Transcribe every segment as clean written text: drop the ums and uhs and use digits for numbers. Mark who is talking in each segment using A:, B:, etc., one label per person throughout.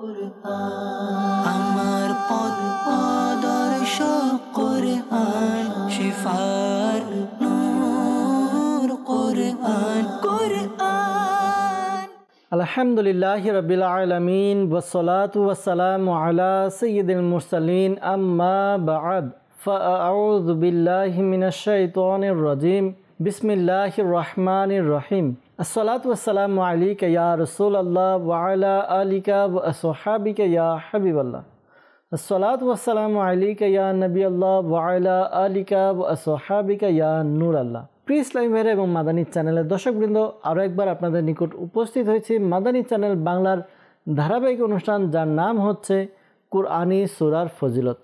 A: আমার পথ আদর্শ কোরআন শিফার নূর কোরআন কোরআন।
B: আলহামদুলিল্লাহি রাব্বিল আলামিন ওয়াসসালাতু ওয়াসসালামু আলা সাইয়্যিদিল মুরসালিন আম্মা বা'দ ফাআউযু বিল্লাহি মিনাশ শাইতানির রাজীম বিসমিল্লাহির রহমানির রহিম। আসসালাতু ওয়াসসালামু আলাইকা ইয়া রাসূলুল্লাহ ওয়া আলা আলিকা ওয়া আসহাবিকা ইয়া হাবিবাল্লাহ। আসসালাতু ওয়াসসালামু আলাইকা ইয়া নবিয়াল্লাহ ওয়া আলা আলিকা ওয়া আসহাবিকা ইয়া নূরাল্লাহ। প্রিয় ইসলামী ভাইরা এবং মাদানী চ্যানেলের দর্শকবৃন্দ, আরও একবার আপনাদের নিকট উপস্থিত হয়েছি মাদানী চ্যানেল বাংলার ধারাবাহিক অনুষ্ঠান, যার নাম হচ্ছে কুরআনী সূরার ফজিলত।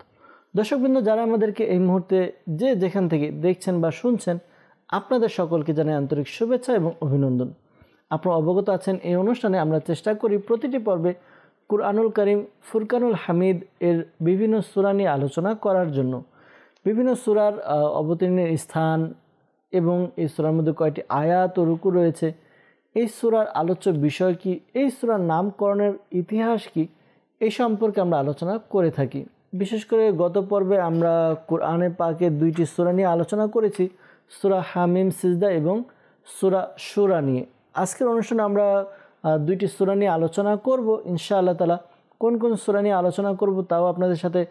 B: দর্শকবৃন্দ, যারা আমাদেরকে এই মুহূর্তে যে যেখান থেকে দেখছেন বা শুনছেন, আপনাদের সকলকে জানাই আন্তরিক শুভেচ্ছা এবং অভিনন্দন। আপনারা অবগত আছেন, এই অনুষ্ঠানে আমরা চেষ্টা করি প্রতিটি পর্বে কুরআনুল কারীম ফুরকানুল হামিদ এর বিভিন্ন সূরা নিয়ে আলোচনা করার জন্য। বিভিন্ন সূরার অবতীর্ণের স্থান এবং এই সূরার মধ্যে কয়টি আয়াত ও রুকু রয়েছে, এই সূরার আলোচ্য বিষয় কি, এই সূরার নামকরণের ইতিহাস কি, এই সম্পর্কে আমরা আলোচনা করে থাকি। বিশেষ করে গত পর্বে আমরা কোরআনে পাকের দুইটি সূরা নিয়ে আলোচনা করেছি, সূরা হামিম সিজদা এবং সূরা শুরা নিয়ে। আজকের অনুষ্ঠানে আমরা দুইটি সূরা নিয়ে আলোচনা করব ইনশাআল্লাহ তাআলা। কোন কোন সূরা নিয়ে আলোচনা করব তাও আপনাদের সাথে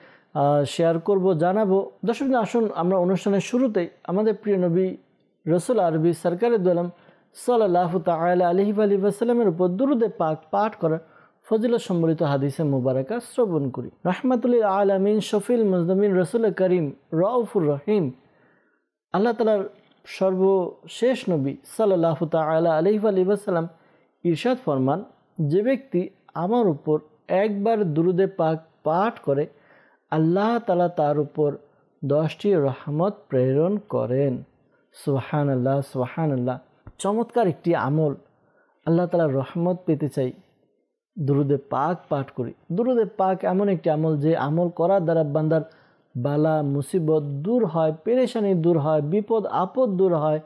B: শেয়ার করব, জানাবো। দর্শক, আসুন আমরা অনুষ্ঠানের শুরুতেই আমাদের প্রিয় নবী রসুল আরবি সরকারে দো আলম সাল্লাল্লাহু তাআলা আলাইহি ওয়া সাল্লামের উপর দুরূদে পাক পাঠ করার ফজিলত সম্বলিত হাদিসে মুবারাকা শ্রবণ করি। রাহমাতুল আলামিন শফিল মুজনিবিন রসুল করিম রাউফুর রহিম আল্লাহ তাআলার সর্বশেষ নবী সাল্লাল্লাহু তাআলা আলাইহি ওয়া সাল্লাম ইরশাদ ফরমান, যে ব্যক্তি আমার উপর একবার দুরূদে পাক পাঠ করে আল্লাহ তাআলা তার উপর 10টি রহমত প্রেরণ করেন। সুবহানাল্লাহ, সুবহানাল্লাহ। চমৎকার একটি আমল। আল্লাহ তাআলার রহমত পেতে চাই, দুরূদে পাক পাঠ করি। দুরূদে পাক এমন একটি আমল, যে আমল করার দ্বারা বান্দার বালা মুসিবত দূর হয়, পেরেশানি দূর হয়, বিপদ আপদ দূর হয়,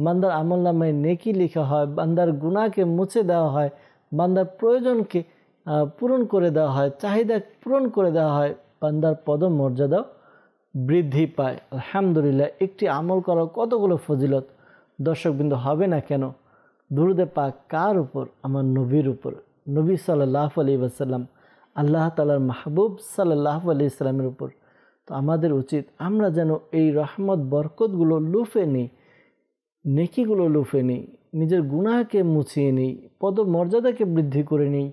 B: বান্দার আমল নামায় নেকি লেখা হয়, বান্দার গুনাহকে মুছে দেওয়া হয়, বান্দার প্রয়োজনকে পূরণ করে দেওয়া হয়, চাহিদা পূরণ করে দেওয়া হয়, বান্দার পদমর্যাদাও বৃদ্ধি পায়। আলহামদুলিল্লাহ, একটি আমল করার কতগুলো ফজিলত দর্শকবৃন্দ হবে না কেন? দুরূদে পাক কার উপর? আমার নবীর উপর, নবী সাল্লাল্লাহু আলাইহি ওয়াসাল্লাম, আল্লাহ তাআলার মাহবুব সাল্লাল্লাহু আলাইহি ওয়াসাল্লামের উপর। তো আমাদের উচিত আমরা যেন এই রহমত বরকতগুলো লুফে নিই, নেকিগুলো লুফে নিই, নিজের গুনাহকে মুছিয়ে নিই, পদমর্যাদাকে বৃদ্ধি করে নিই।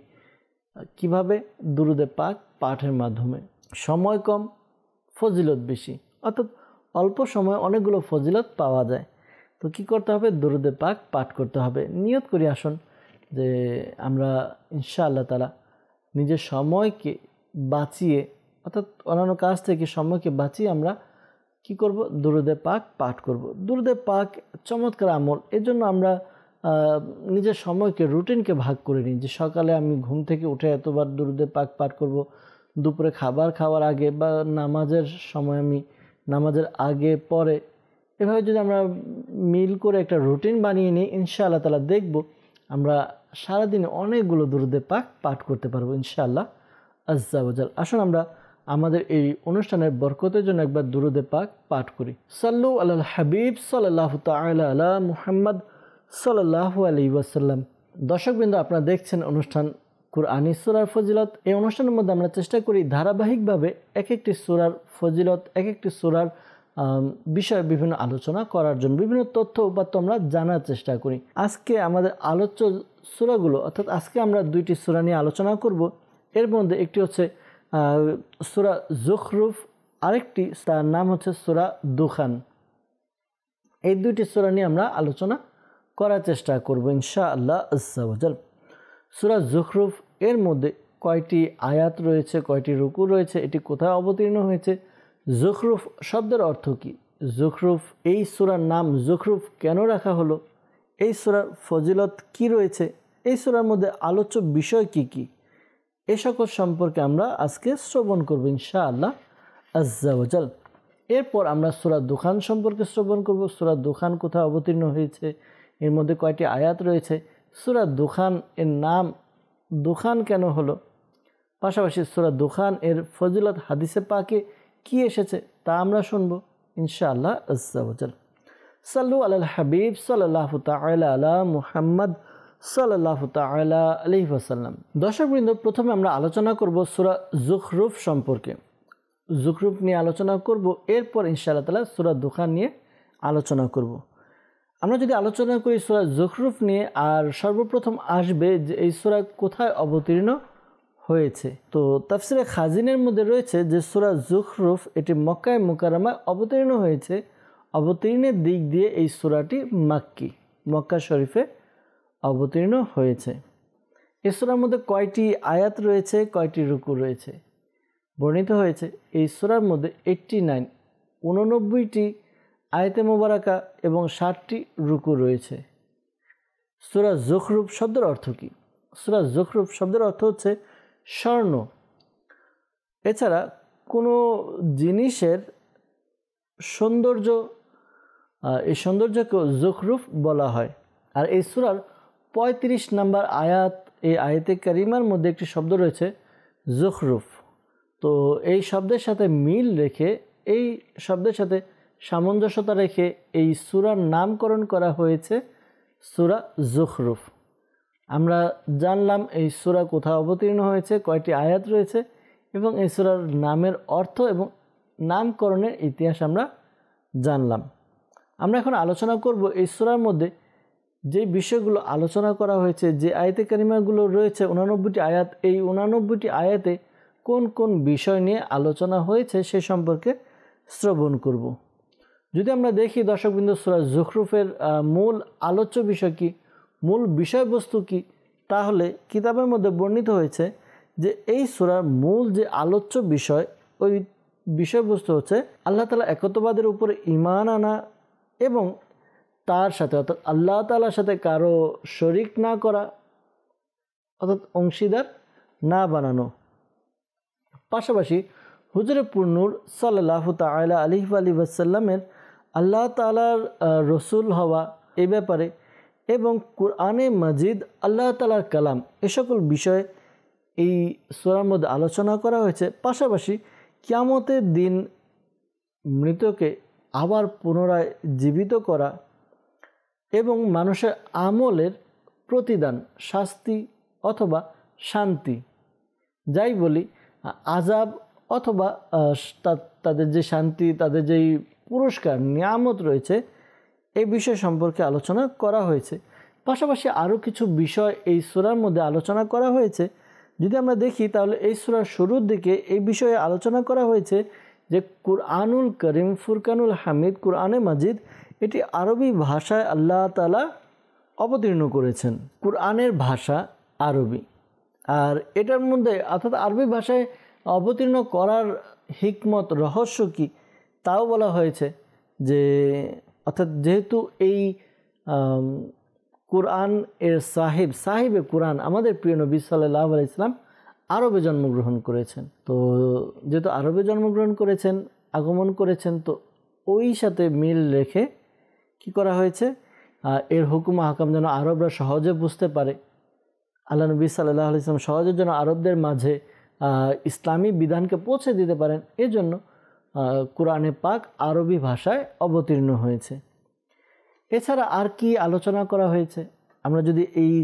B: কিভাবে? দুরূদে পাক পাঠের মাধ্যমে। সময় কম, ফজিলত বেশি, অর্থাৎ অল্প সময়ে অনেকগুলো ফজিলত পাওয়া যায়। তো কি করতে হবে? দুরূদে পাক পাঠ করতে হবে। নিয়ত করি আসুন যে আমরা ইনশাআল্লাহ তাআলা নিজের সময়কে বাঁচিয়ে, অর্থাৎ অন্যান্য কাজ থেকে সময়কে বাঁচিয়ে আমরা কি করব? দুরূদে পাক পাঠ করব। দুরূদে পাক চমৎকার আমল। এজন্য আমরা নিজের সময়কে, রুটিনকে ভাগ করে নিই, যে সকালে আমি ঘুম থেকে উঠে এতবার দুরূদে পাক পাঠ করব, দুপুরে খাবার খাওয়ার আগে বা নামাজের সময় আমি নামাজের আগে পরে, এভাবে যদি আমরা মিল করে একটা রুটিন বানিয়ে নিই, ইনশাআল্লাহ তাআলা দেখব আমরা সারাদিনে অনেকগুলো দুরূদে পাক পাঠ করতে পারবো ইনশাআল্লাহ আজ্জা ওয়া জাল। আসুন আমরা আমাদের এই অনুষ্ঠানের বরকতের জন্য একবার দুরূদে পাক পাঠ করি। সাল্লু আলাল হাবিব সাল্লাল্লাহু তাআলা আলা মুহাম্মদ সাল্লাল্লাহু আলাইহি ওয়াসাল্লাম। দর্শকবৃন্দ, আপনারা দেখছেন অনুষ্ঠান কুরআনী সূরার ফজিলত। এই অনুষ্ঠানের মধ্যে আমরা চেষ্টা করি ধারাবাহিকভাবে এক একটি সূরার ফজিলত, এক একটি সূরার বিষয়ে বিভিন্ন আলোচনা করার জন্য, বিভিন্ন তথ্য উপাত্ত আমরা জানার চেষ্টা করি। আজকে আমাদের আলোচ্য সূরাগুলো, অর্থাৎ আজকে আমরা দুইটি সূরা নিয়ে আলোচনা করব। এর মধ্যে একটি হচ্ছে সূরা যুখরুফ, আরেকটি তার নাম হচ্ছে সূরা দুখান। এই দুইটি সূরা নিয়ে আমরা আলোচনা করার চেষ্টা করব ইনশাআল্লাহ আজ্জা ওয়া জাল। সূরা যুখরুফ এর মধ্যে কয়টি আয়াত রয়েছে, কয়টি রুকু রয়েছে, এটি কোথায় অবতীর্ণ হয়েছে, যুখরুফ শব্দের অর্থ কী, যুখরুফ এই সূরার নাম যুখরুফ কেন রাখা হলো, এই সূরার ফজিলত কি রয়েছে, এই সূরার মধ্যে আলোচ্য বিষয় কি কি, এই সকল সম্পর্কে আমরা আজকে শ্রবণ করব ইনশাআল্লাহ আজ্জা ওয়া জাল। এরপর আমরা সূরা দুখান সম্পর্কে শ্রবণ করব। সূরা দুখান কোথায় অবতীর্ণ হয়েছে, এর মধ্যে কয়টি আয়াত রয়েছে, সূরা দুখান এর নাম দুখান কেন হলো, পাশাপাশি সূরা দুখান এর ফজিলত হাদিসে পাকে কি এসেছে তা আমরা শুনব ইনশাআল্লাহ আজ্জা ওয়া জাল। সাল্লু আলাল হাবিব সাল্লাল্লাহু তাআলা আলা মুহাম্মদ সাল্লাল্লাহু তাআলা আলাইহি ওয়াসাল্লাম। দর্শকবৃন্দ, প্রথমে আমরা আলোচনা করব সূরা যুখরুফ সম্পর্কে। যুখরুফ নিয়ে আলোচনা করব, এরপর ইনশাআল্লাহ তাআলা সূরা দুখান নিয়ে আলোচনা করব। আমরা যদি আলোচনা করি সূরা যুখরুফ নিয়ে, আর সর্বপ্রথম আসবে যে এই সূরা কোথায় অবতীর্ণ হয়েছে। তো তাফসিরে খাজিনের মধ্যে রয়েছে যে সূরা যুখরুফ এটি মক্কায়ে মুকাররমায় অবতীর্ণ হয়েছে। অবতীর্ণের দিক দিয়ে এই সূরাটি মাক্কি, মক্কা শরীফে অবতীর্ণ হয়েছে। এই সূরার মধ্যে কয়টি আয়াত রয়েছে, কয়টি রুকু রয়েছে বর্ণিত হয়েছে। এই সূরার মধ্যে 89টি আয়াতে মোবারকা এবং 60টি রুকু রয়েছে। সূরা যুখরুফ শব্দের অর্থ কী? সূরা যুখরুফ শব্দের অর্থ হচ্ছে স্বর্ণ। এছাড়া কোনো জিনিসের সৌন্দর্য, এই সৌন্দর্যকে যুখরুফ বলা হয়। আর এই সূরার 35 নম্বর আয়াত, এই আয়াতে কারিমার মধ্যে একটি শব্দ রয়েছে যুখরুফ। তো এই শব্দের সাথে মিল রেখে, এই শব্দের সাথে সামঞ্জস্যতা রেখে এই সূরার নামকরণ করা হয়েছে সূরা যুখরুফ। আমরা জানলাম এই সূরা কোথায় অবতীর্ণ হয়েছে, কয়টি আয়াত রয়েছে এবং এই সূরার নামের অর্থ এবং নামকরণের ইতিহাস আমরা জানলাম। আমরা এখন আলোচনা করব এই সূরার মধ্যে যে বিষয়গুলো আলোচনা করা হয়েছে, যে আয়াতে কারিমাগুলো রয়েছে 89টি আয়াত, এই 89টি আয়াতে কোন কোন বিষয় নিয়ে আলোচনা হয়েছে সে সম্পর্কে শ্রবণ করব। যদি আমরা দেখি দর্শকবৃন্দ, সূরা যুখরুফের মূল আলোচ্য বিষয় কি, মূল বিষয়বস্তু কি, তাহলে কিতাবের মধ্যে বর্ণিত হয়েছে যে এই সূরার মূল যে আলোচ্য বিষয়, ওই বিষয়বস্তু হচ্ছে আল্লাহ তাআলা একত্ববাদের উপরে ঈমান আনা এবং তার সাথে অর্থাৎ আল্লাহ তাআলার সাথে কারো শরীক না করা, অর্থাৎ অংশীদার না বানানো। পাশাপাশি হুজুরে পুরনূর সাল্লাল্লাহু তাআলা আলাইহি ওয়াসাল্লামের আল্লাহ তাআলার রসুল হওয়া এই ব্যাপারে এবং কুরআনে মাজিদ আল্লাহ তাআলার কালাম, এ সকল বিষয়ে এই সূরার মধ্যে আলোচনা করা হয়েছে। পাশাপাশি কিয়ামতের দিন মৃতকে আবার পুনরায় জীবিত করা এবং মানুষের আমলের প্রতিদান, শাস্তি অথবা শান্তি, যাই বলি, আযাব অথবা তাদের যে শান্তি, তাদের যেই পুরস্কার নিয়ামত রয়েছে, এই বিষয় সম্পর্কে আলোচনা করা হয়েছে। পাশাপাশি আরও কিছু বিষয় এই সূরার মধ্যে আলোচনা করা হয়েছে। যদি আমরা দেখি তাহলে এই সূরার শুরুর দিকে এই বিষয়ে আলোচনা করা হয়েছে যে কুরআনুল করিম, ফুরকানুল হামিদ, কুরআনে মাজিদ, এটি আরবি ভাষায় আল্লাহ তাআলা অবতীর্ণ করেছেন। কুরআনের ভাষা আরবি, আর এটার মধ্যে অর্থাৎ আরবি ভাষায় অবতীর্ণ করার হিকমত, রহস্য কি তাও বলা হয়েছে। যে অর্থাৎ যেহেতু এই কুরআন এর সাহিবে কুরআন আমাদের প্রিয় নবী সাল্লাল্লাহু আলাইহি ওয়াসাল্লাম আরবে জন্মগ্রহণ করেছেন। তো যেহেতু আরবে জন্মগ্রহণ করেছেন, আগমন করেছেন, তো ওই সাথে মিল রেখে কি করা হয়েছে, এর হুকুম আহকাম যেন আরবরা সহজে বুঝতে পারে, আল্লাহ নবী সাল্লাল্লাহু আলাইহি ওয়াসাল্লাম সহজে যেন আরবদের মাঝে ইসলামী বিধানকে পৌঁছে দিতে পারেন, এজন্য কোরআনে পাক আরবি ভাষায় অবতীর্ণ হয়েছে। এছাড়া আর কি আলোচনা করা হয়েছে, আমরা যদি এই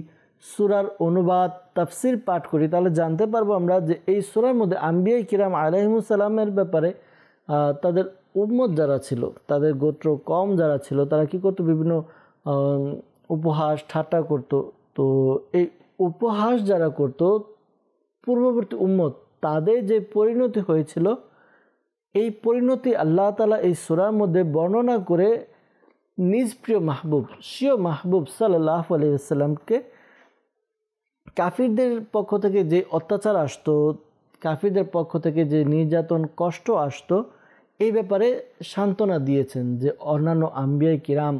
B: সূরার অনুবাদ তাফসির পাঠ করি তাহলে জানতে পারবো আমরা যে এই সূরার মধ্যে আম্বিয়া কিরাম আলাইহিমুস সালামের ব্যাপারে তাদের উম্মত যারা ছিল, তাদের গোত্র কম যারা ছিল, তারা কি করতো, বিভিন্ন উপহাস ঠাট্টা করত। তো এই উপহাস যারা করত, পূর্ববর্তী উম্মত, তাদের যে পরিণতি হয়েছিল, এই পরিণতি আল্লাহ তাআলা এই সূরার মধ্যে বর্ণনা করে নিজ প্রিয় মাহবুব, স্বীয় মাহবুব সাল্লাল্লাহু আলাইহি ওয়াসাল্লামকে কাফিরদের পক্ষ থেকে যে অত্যাচার আসতো, কাফিরদের পক্ষ থেকে যে নির্যাতন, কষ্ট আসতো, এই ব্যাপারে সান্ত্বনা দিয়েছেন যে অন্যান্য আম্বিয়া কিরাম,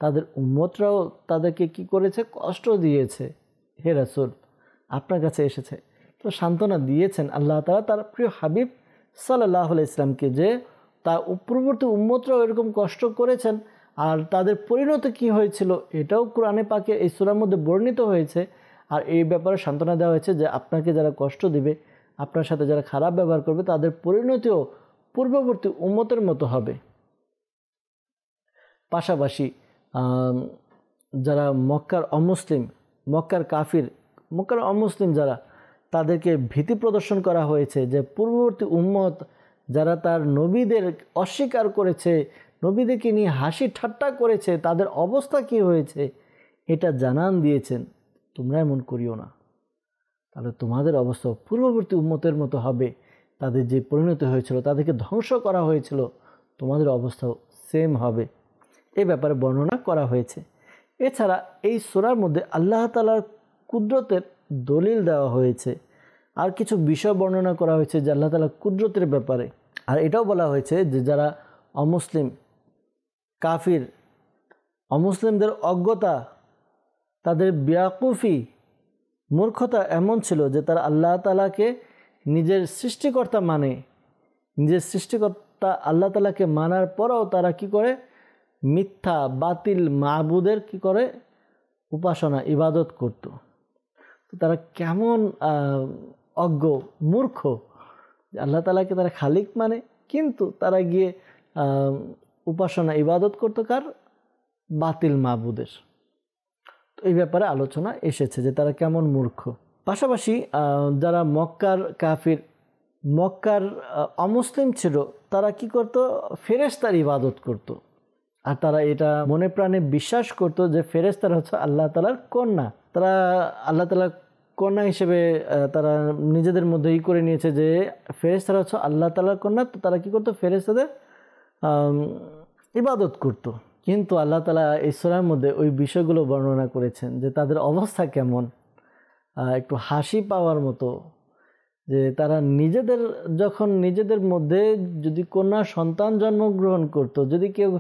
B: তাদের উম্মতরাও তাদেরকে কি করেছে, কষ্ট দিয়েছে, হে রাসূল আপনার কাছে এসেছে। তো সান্ত্বনা দিয়েছেন আল্লাহ তাআলা তার প্রিয় হাবিব সাল্লাল্লাহু আলাইহি ওয়াসাল্লামকে যে তার পূর্ববর্তী উম্মতরাও এরকম কষ্ট করেছেন, আর তাদের পরিণতি কী হয়েছিল এটাও কোরআনে পাকে এই সূরার মধ্যে বর্ণিত হয়েছে। আর এই ব্যাপারে সান্ত্বনা দেওয়া হয়েছে যে আপনাকে যারা কষ্ট দিবে, আপনার সাথে যারা খারাপ ব্যবহার করবে তাদের পরিণতিও পূর্ববর্তী উম্মতের মতো হবে। পাশাপাশি যারা মক্কার অমুসলিম, মক্কার কাফির, মক্কার অমুসলিম যারা, তাদেরকে ভীতি প্রদর্শন করা হয়েছে যে পূর্ববর্তী উম্মত যারা তার নবীদের অস্বীকার করেছে, নবীদেরকে নিয়ে হাসি ঠাট্টা করেছে, তাদের অবস্থা কি হয়েছে এটা জানান দিয়েছেন। তোমরা এমন করিও না, তাহলে তোমাদের অবস্থা পূর্ববর্তী উম্মতের মতো হবে। তাদের যে পরিণতি হয়েছিল, তাদেরকে ধ্বংস করা হয়েছিল, তোমাদের অবস্থাও সেম হবে। এই ব্যাপারে বর্ণনা করা হয়েছে। এছাড়া এই সূরার মধ্যে আল্লাহ তাআলার কুদরতের দলিল দেওয়া হয়েছে। আর কিছু বিষয় বর্ণনা করা হয়েছে যে আল্লাহ তাআলার কুদরতের ব্যাপারে। আর এটাও বলা হয়েছে যে যারা অমুসলিম, কাফির, অমুসলিমদের অজ্ঞতা, তাদের বেয়াকুফি, মূর্খতা এমন ছিল যে তারা আল্লাহ তাআলাকে নিজের সৃষ্টিকর্তা মানে, নিজের সৃষ্টিকর্তা আল্লাহ তাআলাকে মানার পরেও তারা কি করে, মিথ্যা বাতিল মাবুদের কি করে, উপাসনা ইবাদত করত। তো তারা কেমন অজ্ঞ মূর্খ, আল্লাহ তাআলাকে তারা খালিক মানে, কিন্তু তারা গিয়ে উপাসনা ইবাদত করতো কার, বাতিল মাবুদের। তো এই ব্যাপারে আলোচনা এসেছে যে তারা কেমন মূর্খ। পাশাপাশি যারা মক্কার কাফির, মক্কার অমুসলিম ছিল, তারা কি করত, ফেরেশতার ইবাদত করত। আর তারা এটা মনে প্রাণে বিশ্বাস করত যে ফেরেশতারা হচ্ছে আল্লাহ তাআলার কন্যা। তারা আল্লাহ তাআলার কন্যা হিসেবে তারা নিজেদের মধ্যেই করে নিয়েছে যে ফেরেশতারা হচ্ছে আল্লাহ তাআলার কন্যা। তো তারা কি করত, ফেরেশতাদের ইবাদত করত। কিন্তু আল্লাহ তাআলা এই সূরার মধ্যে ওই বিষয়গুলো বর্ণনা করেছেন যে তাদের অবস্থা কেমন, একটু হাসি পাওয়ার মতো। যে তারা নিজেদের যখন নিজেদের মধ্যে যদি কন্যা সন্তান জন্মগ্রহণ করত, যদি কেউ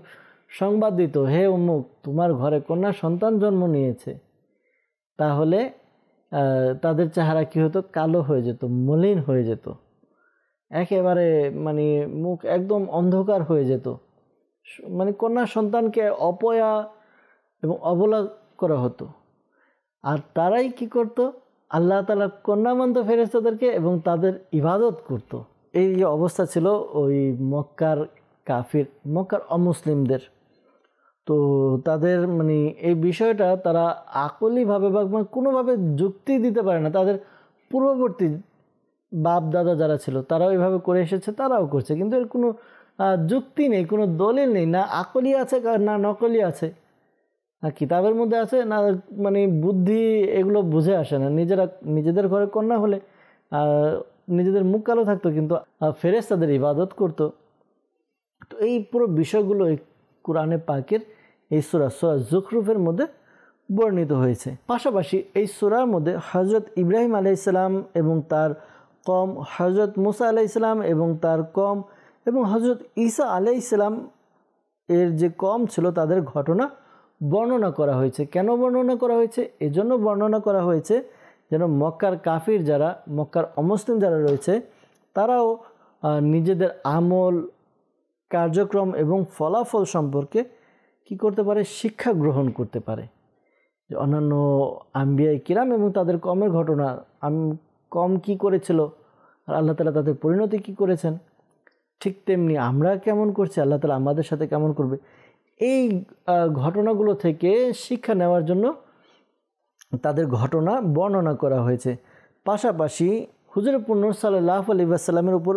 B: সংবাদ দিত, হে অমুক তোমার ঘরে কন্যা সন্তান জন্ম নিয়েছে, তাহলে তাদের চেহারা কি হতো, কালো হয়ে যেত, মলিন হয়ে যেত, একেবারে মানে মুখ একদম অন্ধকার হয়ে যেত। মানে কন্যা সন্তানকে অপয়া এবং অবলা করা হতো। আর তারাই কি করত, আল্লাহ তাআলা কন্যা মানত ফেরেশতাদেরকে এবং তাদের ইবাদত করত। এই যে অবস্থা ছিল ওই মক্কার কাফির, মক্কার অমুসলিমদের। তো তাদের মানে এই বিষয়টা তারা আকলিভাবে বা কোনোভাবে যুক্তি দিতে পারে না। তাদের পূর্ববর্তী বাপ দাদা যারা ছিল তারাও এইভাবে করে এসেছে, তারাও করছে, কিন্তু এর কোনো যুক্তি নেই, কোনো দলিল নেই, না আকলি আছে না নকলি আছে, না কিতাবের মধ্যে আছে, না মানে বুদ্ধি, এগুলো বুঝে আসে না। নিজেদের ঘরে কন্যা হলে নিজেদের মুখ কালো থাকতো, কিন্তু ফেরেশতাদের ইবাদত করতো। তো এই পুরো বিষয়গুলো এই কোরআনে পাকের এই সূরা যুখরুফের মধ্যে বর্ণিত হয়েছে। পাশাপাশি এই সূরার মধ্যে হযরত ইব্রাহিম আলাইহিস সালাম এবং তার কওম, হযরত মুসা আলাইহিস সালাম এবং তার কওম, এবং হযরত ঈসা আলাইহিস সালাম এর যে কওম ছিল তাদের ঘটনা বর্ণনা করা হয়েছে। কেন বর্ণনা করা হয়েছে? এজন্য বর্ণনা করা হয়েছে যেন মক্কার কাফির যারা, মক্কার অমুসলিম যারা রয়েছে, তারাও নিজেদের আমল, কার্যক্রম এবং ফলাফল সম্পর্কে কি করতে পারে, শিক্ষা গ্রহণ করতে পারে। যে অন্যান্য আম্বিয়া কিরাম এবং তাদের কমের ঘটনা, কম কি করেছিল আর আল্লাহ তাআলা তাদের পরিণতি কি করেছেন, ঠিক তেমনি আমরা কেমন করছি, আল্লাহ তাআলা আমাদের সাথে কেমন করবে, এই ঘটনাগুলো থেকে শিক্ষা নেওয়ার জন্য তাদের ঘটনা বর্ণনা করা হয়েছে। পাশাপাশি হুজুর নূর সাল্লাল্লাহু আলাইহি ওয়াসাল্লামের উপর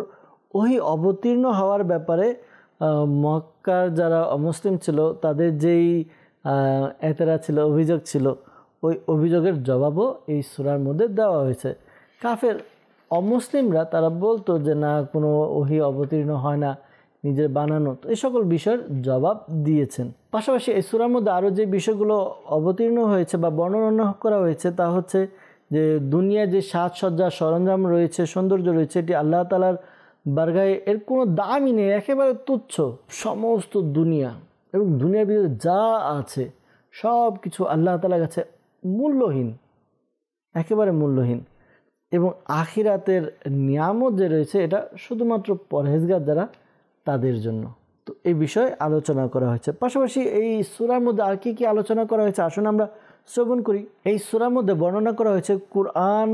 B: ওহী অবতীর্ণ হওয়ার ব্যাপারে মক্কার যারা অমুসলিম ছিল তাদের যেই এতরা ছিল, অভিযোগ ছিল, ওই অভিযোগের জবাবও এই সূরার মধ্যে দেওয়া হয়েছে। কাফের অমুসলিমরা তারা বলতো যে না, কোনো ওহী অবতীর্ণ হয় না, নিজের বানানো, তো এই সকল বিষয়ের জবাব দিয়েছেন। পাশাপাশি এই সূরার মধ্যে আরও যে বিষয়গুলো অবতীর্ণ হয়েছে বা বর্ণনা করা হয়েছে তা হচ্ছে যে দুনিয়ার যে সাজসজ্জা সরঞ্জাম রয়েছে, সৌন্দর্য রয়েছে, এটি আল্লাহ তাআলার বারগাহে এর কোনো দামই নেই, একেবারে তুচ্ছ। সমস্ত দুনিয়া এবং দুনিয়ার ভিতরে যা আছে সব কিছু আল্লাহ তাআলার কাছে মূল্যহীন, একেবারে মূল্যহীন। এবং আখিরাতের নিয়ামত যে রয়েছে এটা শুধুমাত্র পরহেজগার যারা, তাদের জন্য। তো এই বিষয়ে আলোচনা করা হয়েছে। পাশাপাশি এই সূরার মধ্যে আর কি আলোচনা করা হয়েছে আসুন আমরা শ্রবণ করি। এই সূরার মধ্যে বর্ণনা করা হয়েছে কোরআন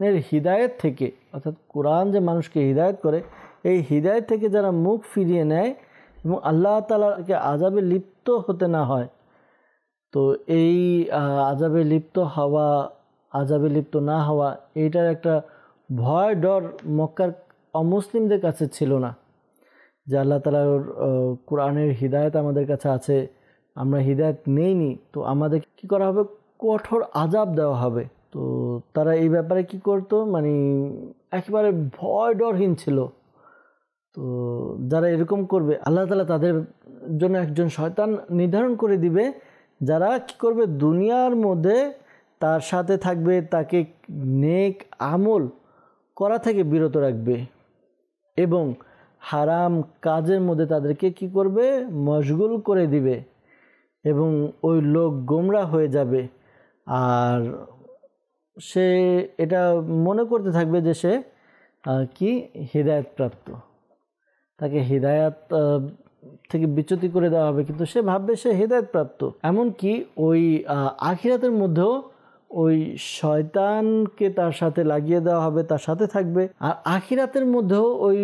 B: কোরআনের হিদায়ত থেকে, অর্থাৎ কোরআন যে মানুষকে হিদায়ত করে, এই হিদায়ত থেকে যারা মুখ ফিরিয়ে নেয় এবং আল্লাহ তাআলাকে আযাবে লিপ্ত হতে না হয়, তো এই আযাবে লিপ্ত হওয়া, আযাবে লিপ্ত না হওয়া, এইটার একটা ভয় ডর মক্কার অমুসলিমদের কাছে ছিল না। যে আল্লাহ তাআলার কোরআনের হিদায়ত আমাদের কাছে আছে, আমরা হিদায়ত নেইনি, তো আমাদের কি করা হবে, কঠোর আযাব দেওয়া হবে। তো তারা এই ব্যাপারে কি করতো, মানে একেবারে ভয় ডরহীন ছিল। তো যারা এরকম করবে, আল্লাহ তাআলা তাদের জন্য একজন শয়তান নির্ধারণ করে দিবে, যারা কি করবে, দুনিয়ার মধ্যে তার সাথে থাকবে, তাকে নেক আমল করা থেকে বিরত রাখবে এবং হারাম কাজের মধ্যে তাদেরকে কি করবে, মশগুল করে দিবে এবং ওই লোক গোমরাহ হয়ে যাবে। আর সে এটা মনে করতে থাকবে যে সে কি হিদায়াত প্রাপ্ত, তাকে হিদায়াত থেকে বিচ্যুতি করে দেওয়া হবে, কিন্তু সে ভাববে সে হিদায়াত প্রাপ্ত। এমনকি ওই আখিরাতের মধ্যেও ওই শয়তানকে তার সাথে লাগিয়ে দেওয়া হবে, তার সাথে থাকবে। আর আখিরাতের মধ্যেও ওই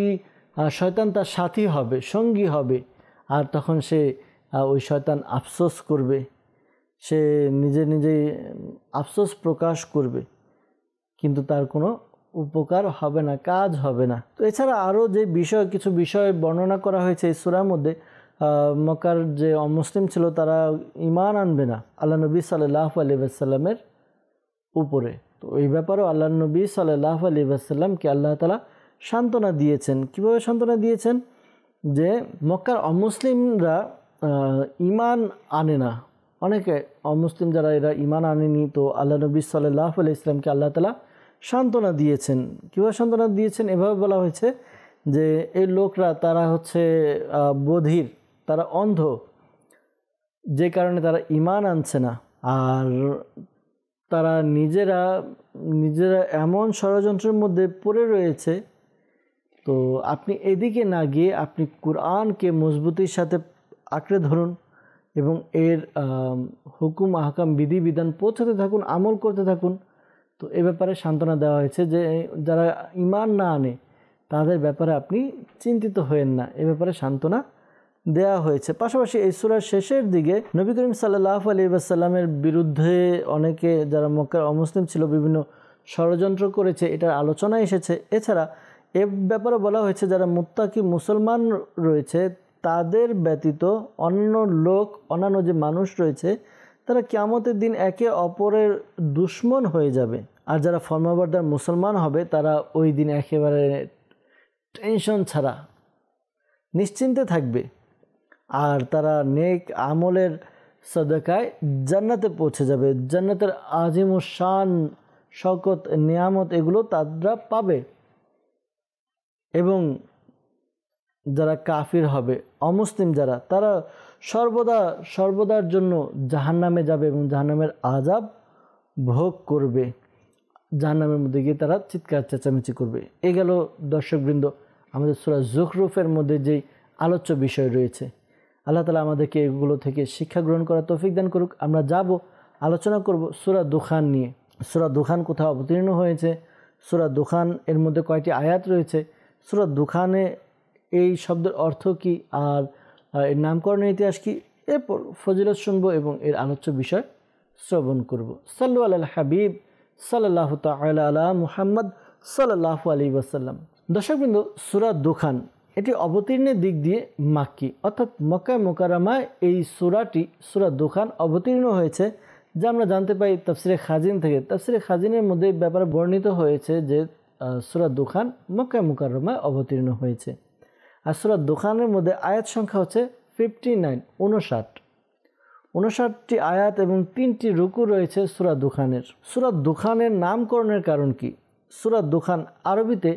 B: শয়তান তার সাথী হবে, সঙ্গী হবে। আর তখন সে ওই শয়তান আফসোস করবে, সে নিজে নিজে আফসোস প্রকাশ করবে, কিন্তু তার কোনো উপকার হবে না, কাজ হবে না। তো এছাড়া আরও যে কিছু বিষয় বর্ণনা করা হয়েছে এই সূরার মধ্যে, মক্কার যে অমুসলিম ছিল তারা ঈমান আনবে না আল্লাহ নবী সাল্লাল্লাহু আলাইহি ওয়াসাল্লামের উপরে। তো এই ব্যাপারেও আল্লাহ নবী সাল্লাল্লাহু আলাইহি ওয়াসাল্লামকে আল্লাহ তাআলা সান্ত্বনা দিয়েছেন। কীভাবে সান্ত্বনা দিয়েছেন, যে মক্কার অমুসলিমরা ঈমান আনে না, অনেকে অমুসলিম যারা এরা ঈমান আনেনি, তো আল্লাহ নবী সাল্লাল্লাহু আলাইহি ওয়াসাল্লামকে আল্লাহ তাআলা সান্ত্বনা দিয়েছেন। কীভাবে সান্ত্বনা দিয়েছেন, এভাবে বলা হয়েছে যে এই লোকরা তারা হচ্ছে বধির, তারা অন্ধ, যে কারণে তারা ঈমান আনছে না। আর তারা নিজেরা এমন ষড়যন্ত্রের মধ্যে পড়ে রয়েছে, তো আপনি এদিকে না গিয়ে আপনি কোরআনকে মজবুতির সাথে আঁকড়ে ধরুন এবং এর হুকুম আহকাম বিধিবিধান পৌঁছাতে থাকুন, আমল করতে থাকুন। তো এ ব্যাপারে সান্ত্বনা দেওয়া হয়েছে যে যারা ঈমান না আনে তাদের ব্যাপারে আপনি চিন্তিত হয়েন না, এ ব্যাপারে সান্ত্বনা দেওয়া হয়েছে। পাশাপাশি এই সূরার শেষের দিকে নবী করিম সাল্লাল্লাহু আলাইহি ওয়াসাল্লামের বিরুদ্ধে অনেকে যারা মক্কার অমুসলিম ছিল বিভিন্ন ষড়যন্ত্র করেছে, এটার আলোচনা এসেছে। এছাড়া এ ব্যাপারে বলা হয়েছে যারা মুত্তাকি মুসলমান রয়েছে তাদের ব্যতীত অন্যান্য যে মানুষ রয়েছে তারা কিয়ামতের দিন একে অপরের দুশমন হয়ে যাবে। আর যারা ফরমাবরদার মুসলমান হবে তারা ওই দিন একেবারে টেনশন ছাড়া নিশ্চিন্তে থাকবে, আর তারা নেক আমলের সদকায় জান্নাতে পৌঁছে যাবে। জান্নাতের আজিমুশান শওকত নিয়ামত এগুলো তারা পাবে। এবং যারা কাফির হবে, অমুসলিম যারা, তারা সর্বদার জন্য জাহান্নামে যাবে এবং জাহান্নামের আযাব ভোগ করবে। জাহান্নামের মধ্যে গিয়ে তারা চিৎকার চেঁচামেচি করবে। এ গেল দর্শকবৃন্দ আমাদের সূরা যুখরুফের মধ্যে যেই আলোচ্য বিষয় রয়েছে। আল্লাহ তাআলা আমাদেরকে এগুলো থেকে শিক্ষা গ্রহণ করার তৌফিক দান করুক। আমরা আলোচনা করব সূরা দুখান নিয়ে। সূরা দুখান কোথাও অবতীর্ণ হয়েছে, সূরা দুখান এর মধ্যে কয়টি আয়াত রয়েছে, সূরা দুখানে এই শব্দের অর্থ কী, আর এর নামকরণের ইতিহাস কী, এরপর ফজিলত শুনবো এবং এর আলোচ্য বিষয় শ্রবণ করব। সাল্লু আলাল হাবিব সাল্লাল্লাহু তাআলা আলা মুহাম্মদ সাল্লাল্লাহু আলাইহি ওয়াসাল্লাম। দর্শকবৃন্দ, সূরা দুখান এটি অবতীর্ণের দিক দিয়ে মাক্কি, অর্থাৎ মক্কা মুকাররমায় এই সূরা দুখান অবতীর্ণ হয়েছে, যা আমরা জানতে পাই তাফসিরে খাজিন থেকে। তাফসিরে খাজিনের মধ্যে ব্যাপারে বর্ণিত হয়েছে যে সূরা দুখান মক্কা মুকাররমায় অবতীর্ণ হয়েছে। আর সূরা দুখানের মধ্যে আয়াত সংখ্যা হচ্ছে 59, 59টি আয়াত এবং 3টি রুকু রয়েছে সূরা দুখানের। সূরা দুখানের নামকরণের কারণ কি? সূরা দুখান আরবিতে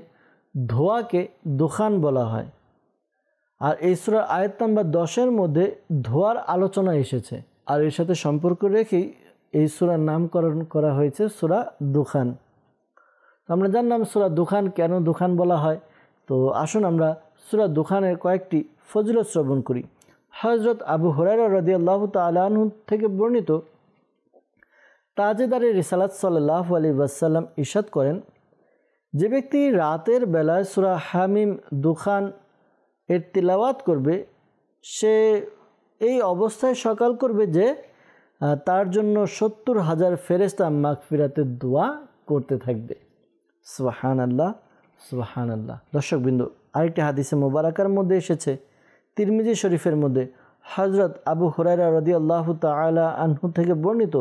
B: ধোঁয়াকে দুখান বলা হয়, আর এই সূরার আয়াত নাম্বার 10-এর মধ্যে ধোঁয়ার আলোচনা এসেছে, আর এর সাথে সম্পর্ক রেখেই এই সূরার নামকরণ করা হয়েছে সূরা দুখান। আমরা জানলাম সূরা দুখান কেন দুখান বলা হয়। তো আসুন আমরা সূরা দুখানের কয়েকটি ফজিলত শ্রবণ করি। হযরত আবু হুরায়রা রাদিয়াল্লাহু তাআলা আনহু থেকে বর্ণিত, তাজেদারে রিসালাত সাল্লাল্লাহু আলাইহি ওয়াসাল্লাম ইরশাদ করেন, যে ব্যক্তি রাতের বেলায় সূরা হামিম দুখান এর তিলাওয়াত করবে সে এই অবস্থায় সকাল করবে যে তার জন্য ৭০,০০০ ফেরেশতা মাগফিরাতের দোয়া করতে থাকবে। সুবহানাল্লাহ, সুবহানাল্লাহ। দর্শকবৃন্দ, আরেকটি হাদিসে মোবারকার মধ্যে এসেছে, তিরমিজি শরীফের মধ্যে, হযরত আবু হুরায়রা রাদিয়াল্লাহু তাআলা আনহু থেকে বর্ণিত,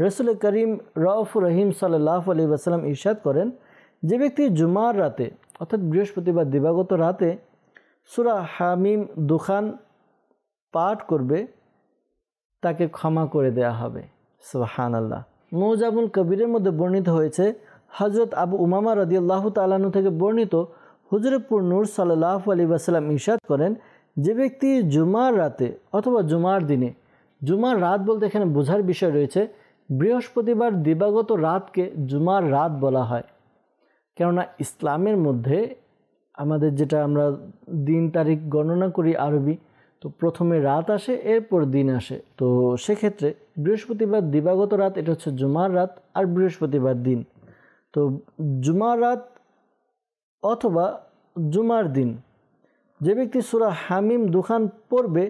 B: রাসূল করিম রাউফুর রহিম সাল্লাল্লাহু আলাইহি ওয়াসাল্লাম ইরশাদ করেন, যে ব্যক্তি জুমার রাতে অর্থাৎ বৃহস্পতিবার দিবাগত রাতে সূরা হামিম দুখান পাঠ করবে তাকে ক্ষমা করে দেয়া হবে। সুবহানাল্লাহ। মুজামুল কবিরের মধ্যে বর্ণিত হয়েছে, হযরত আবু উমামা রাদিয়াল্লাহু তাআলা আনহু থেকে বর্ণিত, হুজুরপুর নূর সাল্লাল্লাহু আলাইহি ওয়াসাল্লাম ইরশাদ করেন, যে ব্যক্তি জুমার রাতে অথবা জুমার দিনে, জুমার রাত বলতে এখানে বোঝার বিষয় রয়েছে বৃহস্পতিবার দিবাগত রাতকে জুমার রাত বলা হয়, কেননা ইসলামের মধ্যে আমাদের যেটা আমরা দিন তারিখ গণনা করি আরবি, তো প্রথমে রাত আসে এরপর দিন আসে। তো সেক্ষেত্রে বৃহস্পতিবার দিবাগত রাত এটা হচ্ছে জুমার রাত, আর বৃহস্পতিবার দিন। তো জুমার রাত অথবা জুমার দিন যে ব্যক্তি সূরা হামিম দুখান পড়বে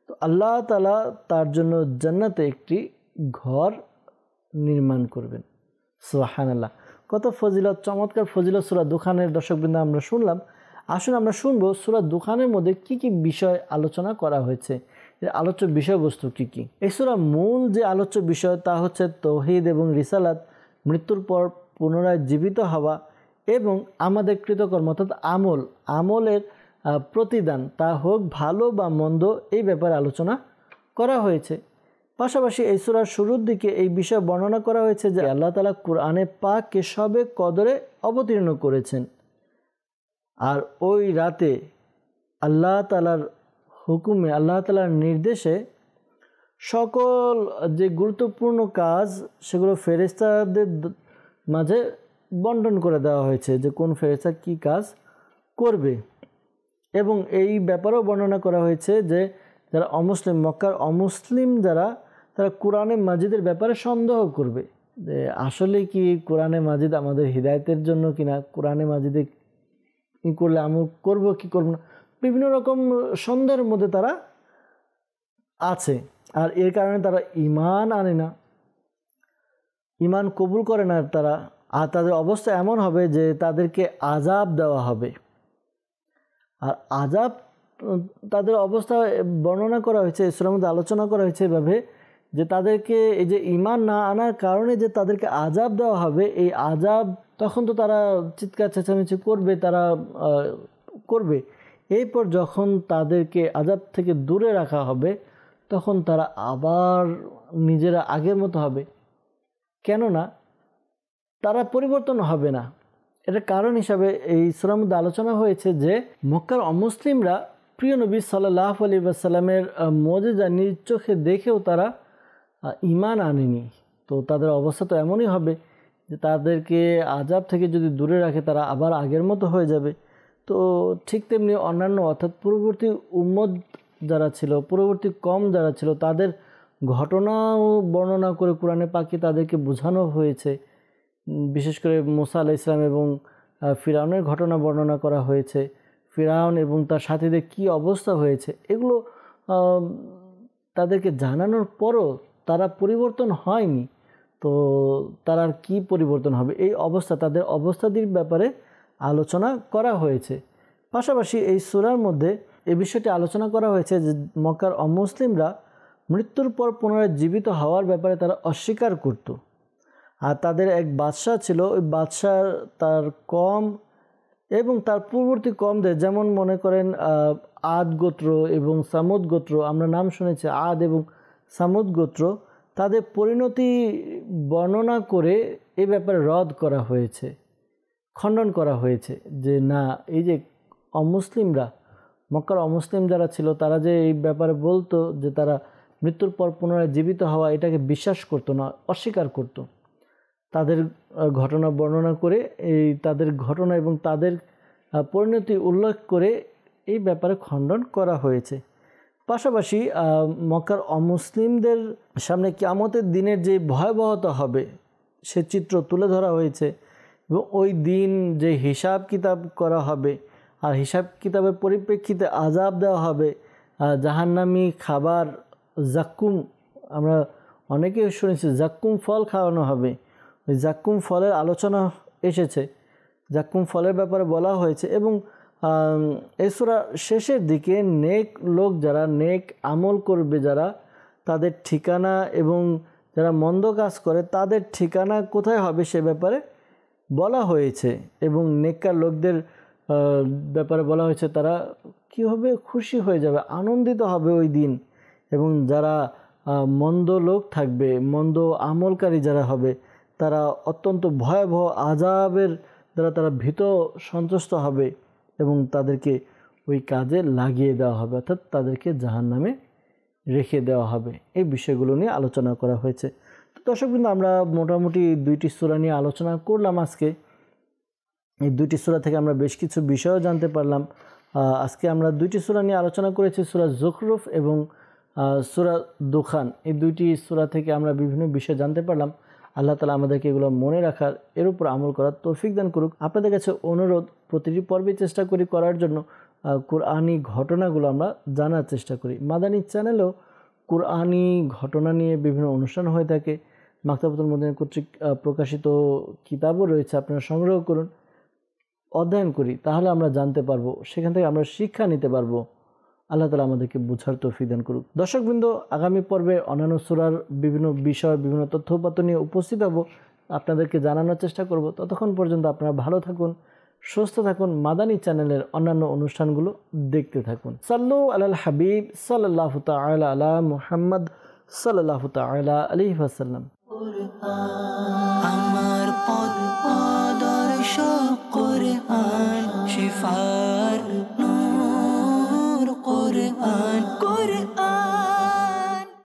B: তো আল্লাহ তাআলা তার জন্য জান্নাতে একটি ঘর নির্মাণ করবেন। সুবহানাল্লাহ। কত ফজিলত, চমৎকার ফজিলত সূরা দুখানের। দর্শকবৃন্দ, আমরা শুনলাম, আসুন আমরা শুনবো সূরা দুখানের মধ্যে কি কি বিষয় আলোচনা করা হয়েছে, এর আলোচ্য বিষয়বস্তু কি কি। এই সূরা মূল যে আলোচ্য বিষয় তা হচ্ছে তৌহিদ এবং রিসালাত, মৃত্যুর পর পুনরায় জীবিত হওয়া এবং আমাদের কৃতকর্ম অর্থাৎ আমলের প্রতিদান, তা হোক ভালো বা মন্দ, এই ব্যাপারে আলোচনা করা হয়েছে। পাশাপাশি এই সূরার শুরুর দিকে এই বিষয় বর্ণনা করা হয়েছে যে আল্লাহ তাআলা কোরআনে পাককে সবে কদরে অবতীর্ণ করেছেন, আর ওই রাতে আল্লাহ তাআলার হুকুমে, আল্লাহ তাআলার নির্দেশে সকল যে গুরুত্বপূর্ণ কাজ সেগুলো ফেরেশতাদের মাঝে বন্টন করে দেওয়া হয়েছে যে কোন ফেরেশতা কী কাজ করবে। এবং এই ব্যাপারেও বর্ণনা করা হয়েছে যে যারা অমুসলিম, মক্কার অমুসলিম যারা, তারা কোরআনে মাজিদের ব্যাপারে সন্দেহ করবে যে আসলে কি কোরআনে মাজিদ আমাদের হিদায়তের জন্য কিনা, কোরআনে মাজিদে কী করলে আমল করব কি করব না, বিভিন্ন রকম সন্দেহের মধ্যে তারা আছে। আর এর কারণে তারা ঈমান আনে না, ঈমান কবুল করে না তারা। আর তাদের অবস্থা এমন হবে যে তাদেরকে আযাব দেওয়া হবে। আর আযাব, তাদের অবস্থা বর্ণনা করা হয়েছে, সূরার মধ্যে আলোচনা করা হয়েছে এভাবে যে তাদেরকে এই যে ঈমান না আনার কারণে যে তাদেরকে আযাব দেওয়া হবে, এই আযাব তখন তো তারা চিৎকার চেঁচামেচি করবে, তারা করবে। এরপর যখন তাদেরকে আযাব থেকে দূরে রাখা হবে তখন তারা আবার নিজেরা আগের মতো হবে, কেননা তারা পরিবর্তন হবে না। এটার কারণ হিসাবে এই সূরার মধ্যে আলোচনা হয়েছে যে মক্কার অমুসলিমরা প্রিয় নবী সাল্লাল্লাহু আলাইহি ওয়াসাল্লামের মুজিজা নিজ চোখে দেখেও তারা ঈমান আনেনি। তো তাদের অবস্থা তো এমনই হবে যে তাদেরকে আযাব থেকে যদি দূরে রাখে তারা আবার আগের মতো হয়ে যাবে। তো ঠিক তেমনি অন্যান্য অর্থাৎ পূর্ববর্তী উম্মত যারা ছিল, পূর্ববর্তী কম যারা ছিল, তাদের ঘটনাও বর্ণনা করে কোরআনে পাকে তাদেরকে বোঝানো হয়েছে। বিশেষ করে মুসা আলাইহিস সালাম এবং ফিরআউনের ঘটনা বর্ণনা করা হয়েছে, ফিরআউন এবং তার সাথীদের কী অবস্থা হয়েছে, এগুলো তাদেরকে জানানোর পরও তারা পরিবর্তন হয়নি। তো তারা আর কী পরিবর্তন হবে, এই অবস্থা, তাদের অবস্থাটির ব্যাপারে আলোচনা করা হয়েছে। পাশাপাশি এই সূরার মধ্যে এই বিষয়টি আলোচনা করা হয়েছে যে মক্কার অমুসলিমরা মৃত্যুর পর পুনরায় জীবিত হওয়ার ব্যাপারে তারা অস্বীকার করত। আর তাদের এক বাদশাহ ছিল, ওই বাদশাহ তার কম এবং তার পূর্ববর্তী কমদের, যেমন মনে করেন আদ গোত্র এবং সামুদ গোত্র, আমরা নাম শুনেছি আদ এবং সামুদ গোত্র, তাদের পরিণতি বর্ণনা করে এই ব্যাপারে রদ করা হয়েছে, খণ্ডন করা হয়েছে যে না, এই যে অমুসলিমরা, মক্কার অমুসলিম যারা ছিল তারা যে এই ব্যাপারে বলতো যে তারা মৃত্যুর পর পুনরায় জীবিত হওয়া, এটাকে বিশ্বাস করতো না, অস্বীকার করত। তাদের ঘটনা বর্ণনা করে এই তাদের ঘটনা এবং তাদের পরিণতি উল্লেখ করে এই ব্যাপারে খণ্ডন করা হয়েছে। পাশাপাশি মক্কার অমুসলিমদের সামনে কিয়ামতের দিনের যে ভয়াবহতা হবে সে চিত্র তুলে ধরা হয়েছে এবং ওই দিন যে হিসাব কিতাব করা হবে আর হিসাব কিতাবের পরিপ্রেক্ষিতে আযাব দেওয়া হবে, জাহান্নামী খাবার জাক্কুম, আমরা অনেকে শুনেছি জাক্কুম ফল খাওয়ানো হবে। ওই জাক্কুম ফলের আলোচনা এসেছে, জাক্কুম ফলের ব্যাপারে বলা হয়েছে। এবং এই সূরা শেষের দিকে নেক লোক যারা নেক আমল করবে, যারা তাদের ঠিকানা এবং যারা মন্দ কাজ করে তাদের ঠিকানা কোথায় হবে সে ব্যাপারে বলা হয়েছে। এবং নেককার লোকদের ব্যাপারে বলা হয়েছে তারা কীভাবে খুশি হয়ে যাবে, আনন্দিত হবে ওই দিন। এবং যারা মন্দ লোক থাকবে, মন্দ আমলকারী যারা হবে, তারা অত্যন্ত ভয়াবহ আযাবের দ্বারা তারা ভীত সন্ত্রস্ত হবে এবং তাদেরকে ওই কাজে লাগিয়ে দেওয়া হবে, অর্থাৎ তাদেরকে জাহান্নামে রেখে দেওয়া হবে। এই বিষয়গুলো নিয়ে আলোচনা করা হয়েছে। তো দর্শক বিন্দু, আমরা মোটামুটি 2টি সূরা নিয়ে আলোচনা করলাম আজকে। এই 2টি সূরা থেকে আমরা বেশ কিছু বিষয়ও জানতে পারলাম। আজকে আমরা 2টি সূরা নিয়ে আলোচনা করেছি, সূরা যুখরুফ এবং সূরা দুখান। এই 2টি সূরা থেকে আমরা বিভিন্ন বিষয় জানতে পারলাম। আল্লাহ তাআলা আমাদেরকে এগুলো মনে রাখার, এর উপর আমল করার তৌফিক দান করুক। আপনাদের কাছে অনুরোধ, প্রতিটি পর্বে চেষ্টা করি করার জন্য কুরআনি ঘটনাগুলো আমরা জানার চেষ্টা করি। মাদানী চ্যানেলেও কুরআনি ঘটনা নিয়ে বিভিন্ন অনুষ্ঠান হয়ে থাকে। মাকতাবাতুল মদিনা কর্তৃক প্রকাশিত কিতাবও রয়েছে, আপনারা সংগ্রহ করুন, অধ্যয়ন করি, তাহলে আমরা জানতে পারবো, সেখান থেকে আমরা শিক্ষা নিতে পারবো। আল্লাহ তাআলা আমাদেরকে বুঝার তৌফিক দান করুক। দর্শকবৃন্দ, আগামী পর্বে অন্যান্য সূরার বিভিন্ন বিষয়, বিভিন্ন তথ্যপাত্র নিয়ে উপস্থিত হব, আপনাদেরকে জানানোর চেষ্টা করব। ততক্ষণ পর্যন্ত আপনারা ভালো থাকুন, সুস্থ থাকুন, মাদানী চ্যানেলের অন্যান্য অনুষ্ঠানগুলো দেখতে থাকুন। সাল্লু আলাল হাবিব সাল্লাল্লাহু তাআলা আলা মুহাম্মদ সাল্লাল্লাহু তাআলা আলাইহি ওয়াসাল্লাম।
A: আমার পথ আদর্শ কুরআন শিফা